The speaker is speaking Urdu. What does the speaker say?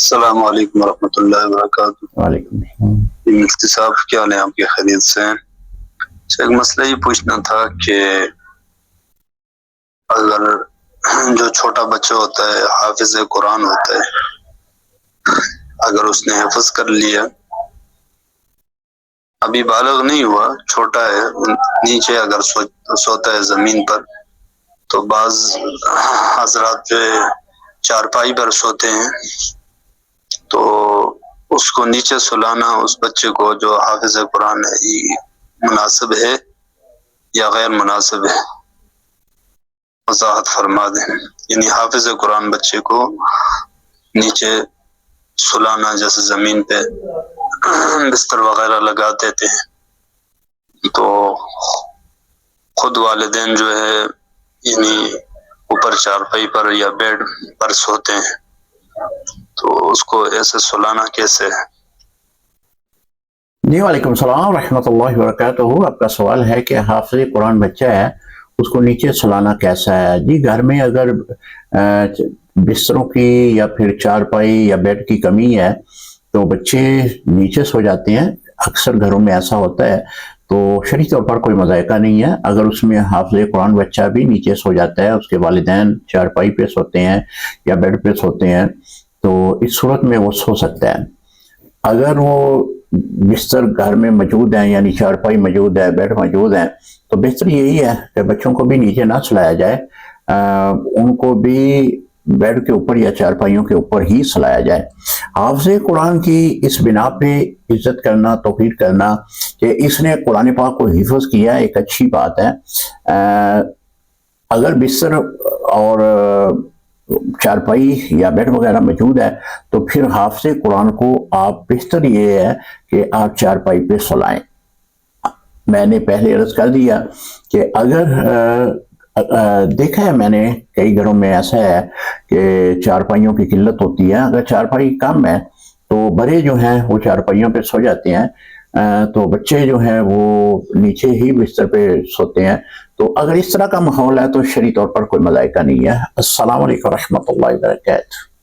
السلام علیکم ورحمۃ اللہ وبرکاتہ۔ وعلیکم السلام۔ مفتی صاحب کیا حال ہے آپ کی؟ خیریت سے ہیں؟ ایک مسئلہ یہ پوچھنا تھا کہ اگر جو چھوٹا بچہ ہوتا ہے حافظ قرآن ہوتا ہے، اگر اس نے حفظ کر لیا، ابھی بالغ نہیں ہوا، چھوٹا ہے، نیچے اگر سوتا ہے زمین پر، تو بعض حضرات جو چارپائی پر سوتے ہیں، تو اس کو نیچے سلانا اس بچے کو جو حافظ قرآن ہے یہ مناسب ہے یا غیر مناسب ہے؟ وضاحت فرما دیں۔ یعنی حافظ قرآن بچے کو نیچے سلانا، جیسے زمین پہ بستر وغیرہ لگا دیتے ہیں، تو خود والدین جو ہے یعنی اوپر چارپائی پر یا بیڈ پر سوتے ہیں، تو اس کو ایسے سلانا کیسے ہے؟ جی وعلیکم السلام ورحمۃ اللہ وبرکاتہ۔ آپ کا سوال ہے کہ حافظ قرآن بچہ ہے اس کو نیچے سلانا کیسا ہے؟ جی، گھر میں اگر بستروں کی یا پھر چارپائی یا بیڈ کی کمی ہے تو بچے نیچے سو جاتے ہیں، اکثر گھروں میں ایسا ہوتا ہے، تو شرعی طور پر کوئی مذائقہ نہیں ہے اگر اس میں حافظ قرآن بچہ بھی نیچے سو جاتا ہے، اس کے والدین چارپائی پہ سوتے ہیں یا بیڈ پہ سوتے ہیں، تو اس صورت میں وہ سو سکتا ہے۔ اگر وہ بستر گھر میں موجود ہیں، یعنی چارپائی موجود ہے، بیڈ موجود ہیں، تو بہتر یہی ہے کہ بچوں کو بھی نیچے نہ سلایا جائے، ان کو بھی بیڈ کے اوپر یا چارپائیوں کے اوپر ہی سلایا جائے۔ حافظ قرآن کی اس بنا پہ عزت کرنا، توقیر کرنا کہ اس نے قرآن پاک کو حفظ کیا، ایک اچھی بات ہے۔ اگر بستر اور چارپائی یا بیڈ وغیرہ موجود ہے تو پھر حافظ قرآن کو آپ بہتر یہ ہے کہ آپ چارپائی پہ سلائیں۔ میں نے پہلے عرض کر دیا کہ اگر دیکھا ہے میں نے کئی گھروں میں ایسا ہے کہ چارپائیوں کی قلت ہوتی ہے، اگر چارپائی کم ہے تو بڑے جو ہیں وہ چارپائیوں پہ سو جاتے ہیں، تو بچے جو ہیں وہ نیچے ہی بستر پہ سوتے ہیں۔ تو اگر اس طرح کا ماحول ہے تو شرعی طور پر کوئی مذائقہ نہیں ہے۔ السلام علیکم ورحمۃ اللہ وبرکاتہ۔